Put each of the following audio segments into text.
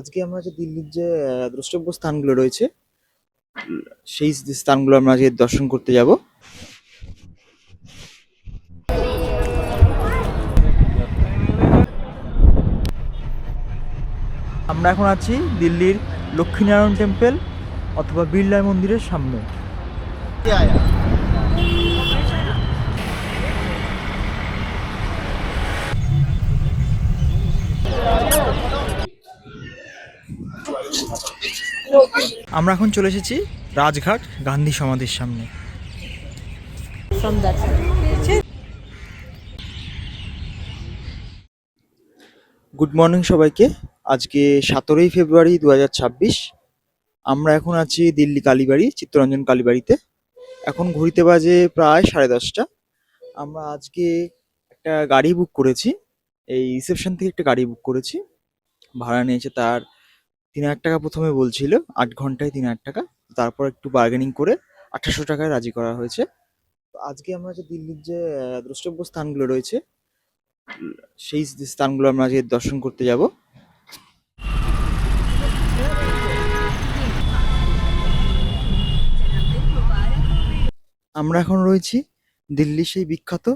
আজকে আমরা যে দিল্লির যে দ্রষ্টব্য স্থানগুলো রয়েছে, সেই স্থানগুলো আমরা আজকে দর্শন করতে যাব। আমরা এখন আছি দিল্লির লক্ষ্মীনারায়ণ টেম্পল অথবা বিড়লা মন্দিরের সামনে। আমরা এখন চলে এসেছি রাজঘাট গান্ধী সমাধির সামনে। গুড মর্নিং সবাইকে। আজকে 17ই ফেব্রুয়ারি 2026। আমরা এখন আছি দিল্লি কালীবাড়ি, চিত্তরঞ্জন কালীবাড়িতে। এখন ঘড়িতে বাজে প্রায় 10:30। আমরা আজকে একটা গাড়ি বুক করেছি, এই রিসেপশন থেকে একটা গাড়ি বুক করেছি। ভাড়া নিয়েছে তার 3,000 টাকা প্রথমে বলছিল, 8 ঘন্টায় 3,000 টাকা। তারপর একটু বার্গেনিং করে 800 টাকায় রাজি করা হয়েছে। তো আজকে আমরা যে দিল্লির যে দ্রষ্টব্য স্থানগুলো রয়েছে, সেই স্থানগুলো আমরা আজকে দর্শন করতে যাব। আমরা এখন রয়েছি দিল্লির সেই বিখ্যাত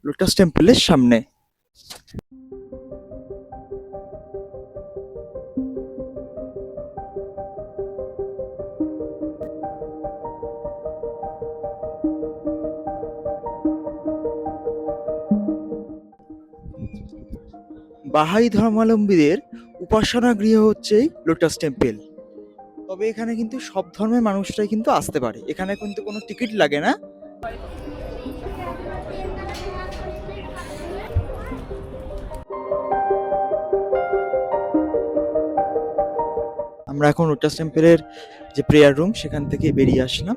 লোটাস টেম্পলের সামনে। বাহাই ধর্মাবলম্বীদের উপাসনা গৃহ হচ্ছে এই লোটাস টেম্পল। তবে এখানে কিন্তু সব ধর্মের মানুষরাই কিন্তু আসতে পারে, এখানে কিন্তু কোনো টিকিট লাগে না। আমরা এখন লোটাস টেম্পলের যে প্রেয়ার রুম সেখান থেকে বেরিয়ে আসলাম।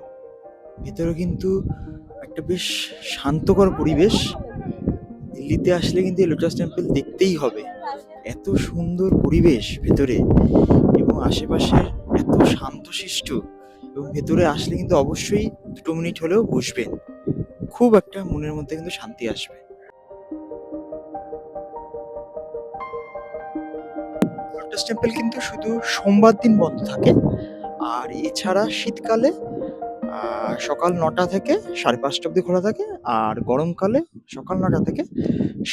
ভেতরে কিন্তু একটা বেশ শান্তকর পরিবেশ। দিল্লিতে আসলে কিন্তু এই লোটাস টেম্পল দেখতেই হবে, এত সুন্দর পরিবেশ ভেতরে এবং আশেপাশে এত শান্তশিষ্ট। এবং ভেতরে আসলে কিন্তু অবশ্যই 2 মিনিট হলেও বসবেন, খুব একটা মনের মধ্যে কিন্তু শান্তি আসবে। লোটাস টেম্পল কিন্তু শুধু সোমবার দিন বন্ধ থাকে, আর এছাড়া শীতকালে সকাল 9টা থেকে 5:30 অবধি খোলা থাকে, আর গরমকালে সকাল 9টা থেকে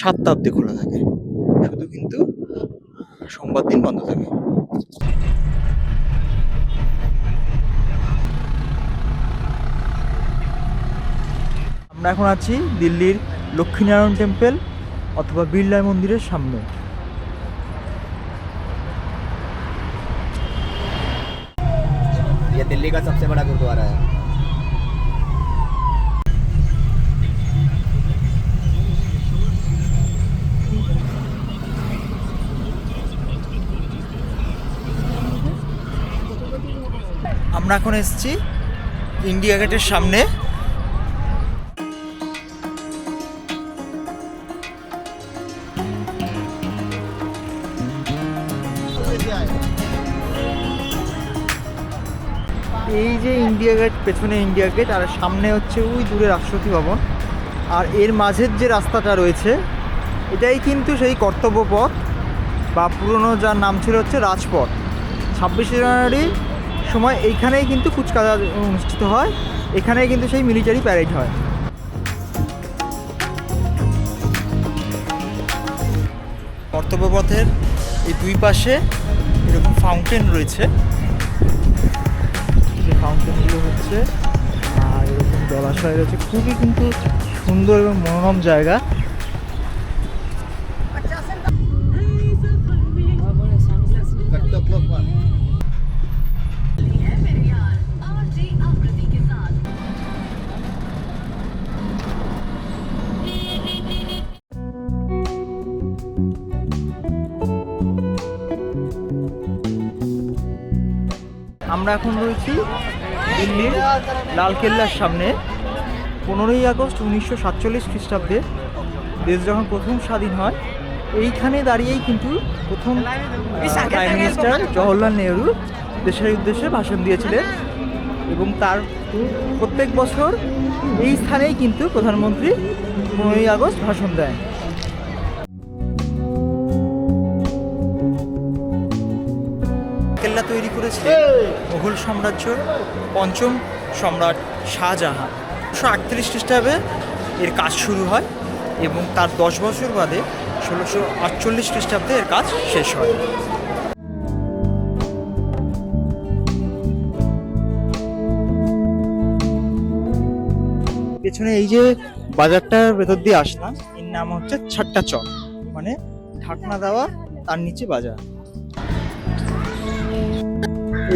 7টা অবধি খোলা থাকে। শুধু কিন্তু সোমবার দিন বন্ধ থাকে। আমরা এখন আছি দিল্লির লক্ষ্মীনারায়ণ টেম্পল অথবা বিড়লা মন্দিরের সামনে। ये दिल्ली का सबसे बड़ा गुरुद्वारा है। আমরা এখন এসেছি ইন্ডিয়া গেটের সামনে। এই যে ইন্ডিয়া গেট, পেছনে ইন্ডিয়া গেট, আর সামনে হচ্ছে ওই দূরে রাষ্ট্রপতি ভবন। আর এর মাঝের যে রাস্তাটা রয়েছে এটাই কিন্তু সেই কর্তব্য পথ, বা পুরনো যার নাম ছিল হচ্ছে রাজপথ। 26শে জানুয়ারির সময় এইখানেই কিন্তু কুচকাওয়াজ অনুষ্ঠিত হয়, এখানেই কিন্তু সেই মিলিটারি প্যারেড হয়। কর্তব্য পথের এই দুই পাশে এরকম ফাউন্টেন রয়েছে, যে ফাউন্টেনগুলো হচ্ছে, আর এরকম জলাশয় রয়েছে। খুবই কিন্তু সুন্দর এবং মনোরম জায়গা। আমরা এখন রয়েছি দিল্লির লালকেল্লার সামনে। 15ই আগস্ট 1947 খ্রিস্টাব্দে দেশ যখন প্রথম স্বাধীন হয়, এইখানে দাঁড়িয়েই কিন্তু প্রথম প্রাইম মিনিস্টার জওহরলাল নেহরু দেশের উদ্দেশ্যে ভাষণ দিয়েছিলেন। এবং তার প্রত্যেক বছর এই স্থানেই কিন্তু প্রধানমন্ত্রী 15ই আগস্ট ভাষণ দেয়। লালকেল্লা তৈরি করেছিলেন মুঘল সাম্রাজ্যের পঞ্চম সম্রাট শাহজাহান। ১৬৩৮ খ্রিস্টাব্দে এর কাজ শুরু হয় এবং তার ১০ বছর বাদে ১৬৪৮ খ্রিস্টাব্দে এর কাজ শেষ হয়। পেছনে এই যে বাজারটার ভেতর দিয়ে আসলাম, এর নাম হচ্ছে ছাট্টা চক, মানে ঢাকনা দেওয়া, তার নিচে বাজার।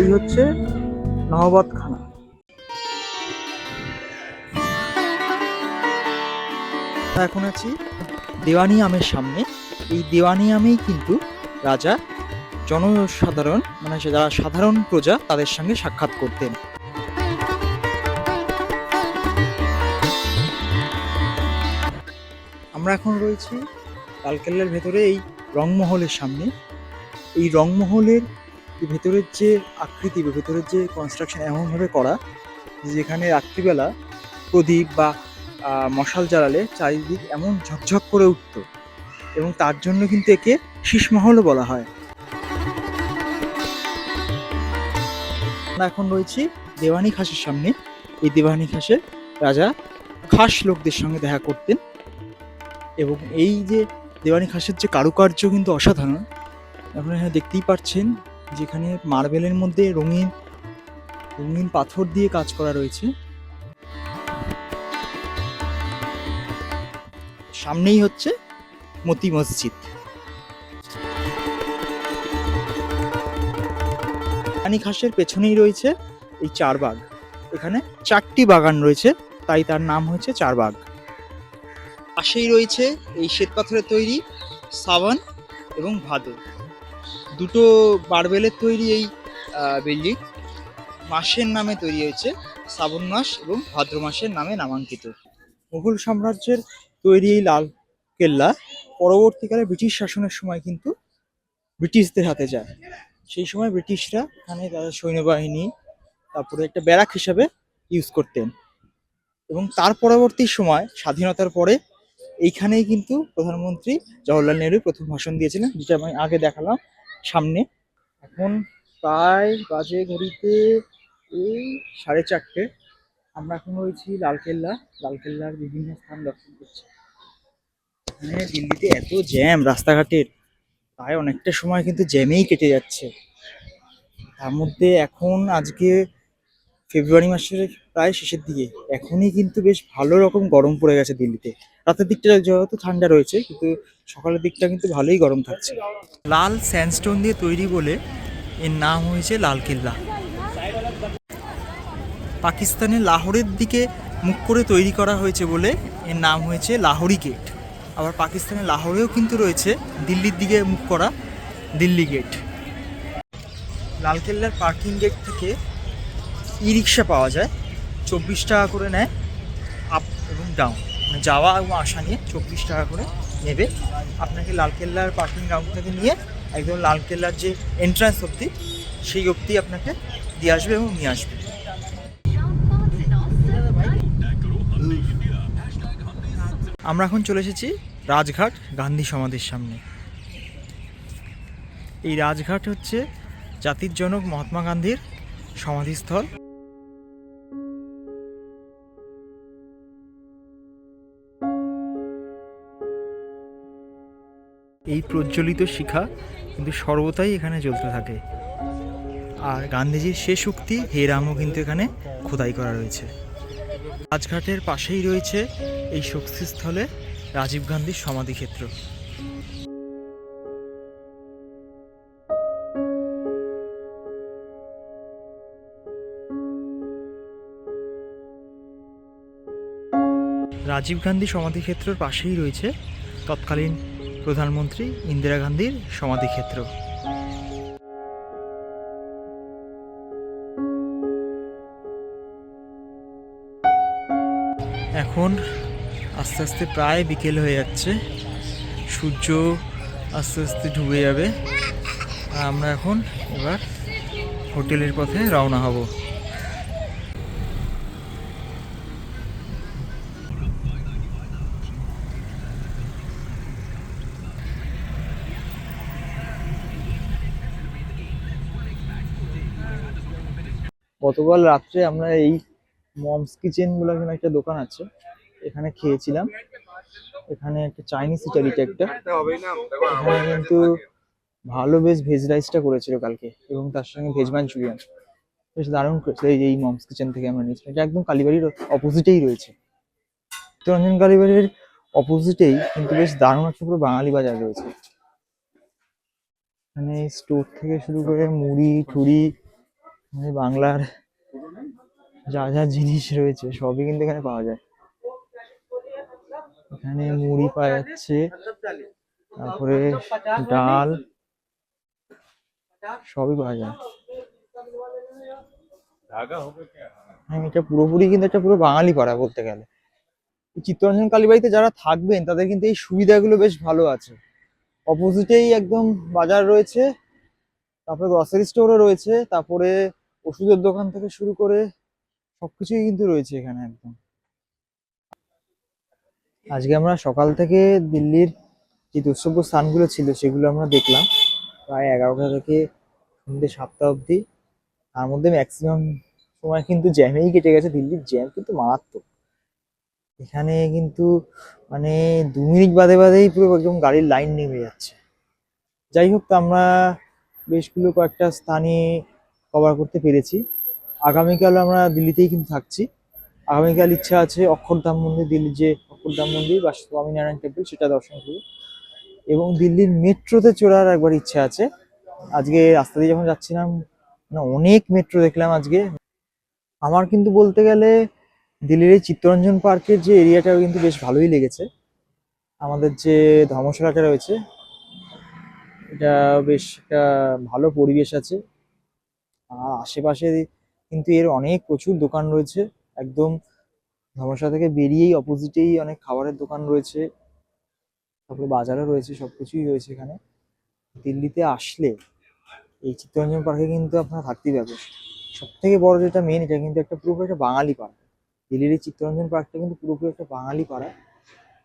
এই হচ্ছে নহবত খানা। এখন আছি দেওয়ানি আমের সামনে। এই দেওয়ানি আমেই কিন্তু রাজা জনসাধারণ, মানে যারা সাধারণ প্রজা, তাদের সঙ্গে সাক্ষাৎ করতেন। আমরা এখন রয়েছি লালকেল্লার ভেতরে এই রংমহলের সামনে। এই রংমহলের ভেতরের যে আকৃতি বা ভেতরের যে কনস্ট্রাকশন এমনভাবে করা, যেখানে রাত্রিবেলা প্রদীপ বা মশাল জ্বালালে চারিদিক এমন ঝকঝক করে উঠত, এবং তার জন্য কিন্তু একে শীষমহলও বলা হয়। আমরা এখন রয়েছি দেওয়ানি খাসের সামনে। এই দেওয়ানি খাসে রাজা খাস লোকদের সঙ্গে দেখা করতেন, এবং এই যে দেওয়ানি খাসের যে কারুকার্য কিন্তু অসাধারণ। আপনারা এখানে দেখতেই পাচ্ছেন, যেখানে মার্বেলের মধ্যে রঙিন রঙিন পাথর দিয়ে কাজ করা রয়েছে। সামনেই হচ্ছে মতি মসজিদ। দেওয়ানি খাসের পেছনেই রয়েছে এই চারবাগ। এখানে 4টি বাগান রয়েছে, তাই তার নাম হয়েছে চারবাগ। পাশেই রয়েছে এই শ্বেতপাথরের তৈরি সাবান এবং ভাদু, দুটো মার্বেলের তৈরি এই বিল্ডিং মাসের নামে তৈরি হয়েছে। শ্রাবণ মাস এবং ভাদ্র মাসের নামে নামাঙ্কিত। মুঘল সাম্রাজ্যের তৈরি এই লাল কেল্লা পরবর্তীকালে ব্রিটিশ শাসনের সময় কিন্তু ব্রিটিশদের হাতে যায়। সেই সময় ব্রিটিশরা এখানে তাদের সৈন্যবাহিনী, তারপরে একটা ব্যারাক হিসাবে ইউজ করতেন, এবং তার পরবর্তী সময় স্বাধীনতার পরে এইখানেই কিন্তু প্রধানমন্ত্রী জওহরলাল নেহরু প্রথম ভাষণ দিয়েছিলেন, যেটা আমি আগে দেখালাম সামনে। এখন প্রায় বাজে ঘড়িতে এই 4:30। আমরা এখন রয়েছি লালকেল্লা। লালকেল্লার বিভিন্ন স্থান দর্শন করছি। এখানে দিল্লিতে এত জ্যাম রাস্তাঘাটের, প্রায় অনেকটা সময় কিন্তু জ্যামেই কেটে যাচ্ছে। তার মধ্যে এখন আজকে ফেব্রুয়ারি মাসের প্রায় শেষের দিকে, এখনই কিন্তু বেশ ভালো রকম গরম পড়ে গেছে দিল্লিতে। রাতের দিকটা যেহেতু ঠান্ডা রয়েছে, কিন্তু সকালের দিকটা কিন্তু ভালোই গরম থাকছে। লাল স্যান্ডস্টোন দিয়ে তৈরি বলে এর নাম হয়েছে লালকেল্লা। পাকিস্তানের লাহোরের দিকে মুখ করে তৈরি করা হয়েছে বলে এর নাম হয়েছে লাহোরি গেট। আবার পাকিস্তানের লাহোরেও কিন্তু রয়েছে দিল্লির দিকে মুখ করা দিল্লি গেট। লালকেল্লার পার্কিং গেট থেকে ই রিক্সা পাওয়া যায়, 24 টাকা করে নেয় আপ এবং ডাউন, মানে যাওয়া এবং আসা নিয়ে 24 টাকা করে নেবে। আপনাকে লালকেল্লার পার্কিং গ্রাউন্ড থেকে নিয়ে একদম লালকেল্লার যে এন্ট্রান্স অবধি, সেই অবধি আপনাকে দিয়ে আসবে এবং নিয়ে আসবে। আমরা এখন চলে এসেছি রাজঘাট গান্ধী সমাধির সামনে। এই রাজঘাট হচ্ছে জাতির জনক মহাত্মা গান্ধীর সমাধিস্থল। এই প্রজ্বলিত শিখা কিন্তু সর্বদাই এখানে জ্বলতে থাকে, আর গান্ধীজির শেষ উক্তি হে রামও কিন্তু এখানে খোদাই করা রয়েছে। রাজঘাটের পাশেই রয়েছে এই শক্তিস্থলে রাজীব গান্ধীর সমাধিক্ষেত্র। রাজীব গান্ধী সমাধিক্ষেত্রের পাশেই রয়েছে তৎকালীন প্রধানমন্ত্রী ইন্দিরা গান্ধীর সমাধিক্ষেত্র। এখন আস্তে আস্তে প্রায় বিকেল হয়ে যাচ্ছে, সূর্য আস্তে আস্তে ডুবে যাবে। আমরা এখন এবার হোটেলের পথে রওনা হব। গতকাল রাত্রে আমরা এই মমস কিচেন বলে এখানে একটা দোকান আছে, এখানে খেয়েছিলাম। এখানে একটা চাইনিজ ইটালিতে একটা, এখানে কিন্তু ভালো বেশ ভেজ রাইসটা করেছিল কালকে, এবং তার সঙ্গে ভেজ মাঞ্চুরিয়ান বেশ দারুণ করেছিল। এই মমস কিচেন থেকে আমরা নিয়েছিলাম, এটা একদম কালীবাড়ির অপোজিটেই রয়েছে। চিত্তরঞ্জন কালীবাড়ির অপোজিটেই কিন্তু বেশ দারুণ একটা পুরো বাঙালি বাজার রয়েছে। মানে স্টোর থেকে শুরু করে মুড়ি টুড়ি, মানে বাংলার যা যা জিনিস রয়েছে সবই কিন্তু এখানে পাওয়া যায়। এখানে মুড়ি পাওয়া যাচ্ছে, তারপরে ডাল, সবই পাওয়া যায়। হ্যাঁ, এটা পুরোপুরি কিন্তু একটা পুরো বাঙালি পাড়া বলতে গেলে। এই চিত্তরঞ্জন কালীবাড়িতে যারা থাকবেন তাদের কিন্তু এই সুবিধাগুলো বেশ ভালো আছে। অপোজিটেই একদম বাজার রয়েছে, তারপরে গ্রসারি স্টোরও রয়েছে, তারপরে ওষুধের দোকান থেকে শুরু করে সবকিছুই কিন্তু রয়েছে এখানে একদম। আজকে আমরা সকাল থেকে দিল্লির যে দর্শব্য স্থানগুলো ছিল সেগুলো আমরা দেখলাম, প্রায় 11টা থেকে সন্ধ্যে 7টা অবধি। তার মধ্যে ম্যাক্সিমাম সময় কিন্তু জ্যামেই কেটে গেছে। দিল্লির জ্যাম কিন্তু মারাত্মক। এখানে কিন্তু মানে 2 মিনিট বাদে বাদেই পুরো একদম গাড়ির লাইন নেমে যাচ্ছে। যাই হোক, তো আমরা বেশগুলো কয়েকটা স্থানই কভার করতে পেরেছি। আগামীকাল আমরা দিল্লিতেই কিন্তু থাকছি। আগামীকাল ইচ্ছা আছে অক্ষরধাম মন্দির, দিল্লির যে অক্ষরধাম মন্দির বা স্বামীনারায়ণ টেম্পল সেটা দর্শন করব, এবং দিল্লির মেট্রোতে চড়ার একবার ইচ্ছা আছে। আজকে রাস্তা দিয়ে যখন যাচ্ছিলাম, মানে অনেক মেট্রো দেখলাম আজকে। আমার কিন্তু বলতে গেলে দিল্লির এই চিত্তরঞ্জন পার্কের যে এরিয়াটা কিন্তু বেশ ভালোই লেগেছে। আমাদের যে ধর্মশালাটা রয়েছে এটা বেশ একটা ভালো পরিবেশ আছে, আর আশেপাশে কিন্তু এর অনেক প্রচুর দোকান রয়েছে। একদম ধর্মশালা থেকে বেরিয়েই অপোজিটেই অনেক খাবারের দোকান রয়েছে, তারপরে বাজারও রয়েছে, সবকিছুই রয়েছে এখানে। দিল্লিতে আসলে এই চিত্তরঞ্জন পার্কে কিন্তু আপনার থাকতেই পারবে। সব থেকে বড় যেটা মেন, এটা কিন্তু একটা পুরোপুরি একটা বাঙালি পাড়া। দিল্লির এই চিত্তরঞ্জন পার্কটা কিন্তু পুরোপুরি একটা বাঙালি পাড়া।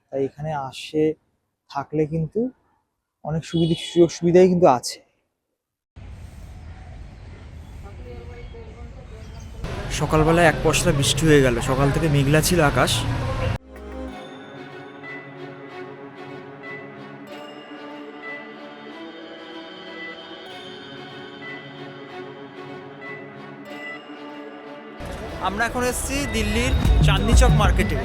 তাই এখানে আসে থাকলে কিন্তু অনেক সুযোগ সুবিধাই কিন্তু আছে। সকালবেলায় এক পশলা বৃষ্টি হয়ে গেল, সকাল থেকে মেঘলা ছিল আকাশ। আমরা এখন এসেছি দিল্লির চাঁদনি চক মার্কেটে।